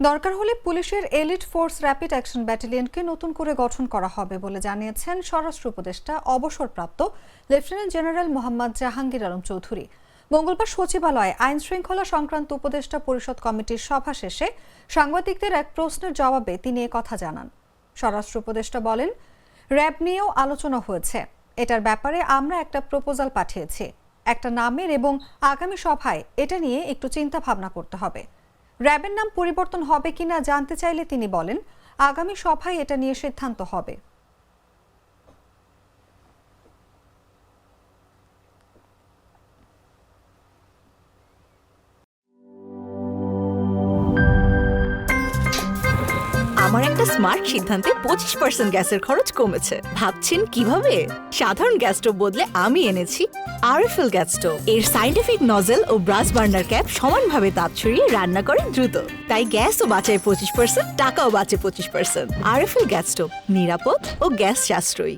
দরকার হলে পুলিশের এলিট ফোর্স র্যাপিড অ্যাকশন ব্যাটালিয়নকে নতুন করে গঠন করা হবে বলে জানিয়েছেন স্বরাষ্ট্র উপদেষ্টা অবসরপ্রাপ্ত লেফটেন্যান্ট জেনারেল মোহাম্মদ জাহাঙ্গীর আলম চৌধুরী। মঙ্গলবার সচিবালয়ে আইন শৃঙ্খলা সংক্রান্ত উপদেষ্টা পরিষদ কমিটির সভা শেষে সাংবাদিকদের এক প্রশ্নের জবাবে তিনি কথা জানান। স্বরাষ্ট্র উপদেষ্টা বলেন, র্যাব নিয়েও আলোচনা হয়েছে। এটার ব্যাপারে আমরা একটা প্রপোজাল পাঠিয়েছি। একটা নামের এবং আগামী সভায় এটা নিয়ে একটু চিন্তা ভাবনা করতে হবে। র্যাবের নাম পরিবর্তন হবে কিনা জানতে চাইলে তিনি বলেন, আগামী সভায় এটা নিয়ে সিদ্ধান্ত হবে। আমার একটা স্মার্ট সিদ্ধান্তে 25% গ্যাসের খরচ কমেছে। ভাবছেন কিভাবে? সাধারণ গ্যাস স্টোভ বদলে আমি এনেছি আরএফএল গ্যাস স্টোভ। এর সাইন্টিফিক নজল ও ব্রাস বার্নার ক্যাপ সমানভাবে তাপ ছড়িয়ে রান্না করে দ্রুত। তাই গ্যাসও বাঁচায় 25%, টাকাও বাঁচে 25%। আরএফএল গ্যাস স্টোভ নিরাপদ ও গ্যাস সাশ্রয়ী।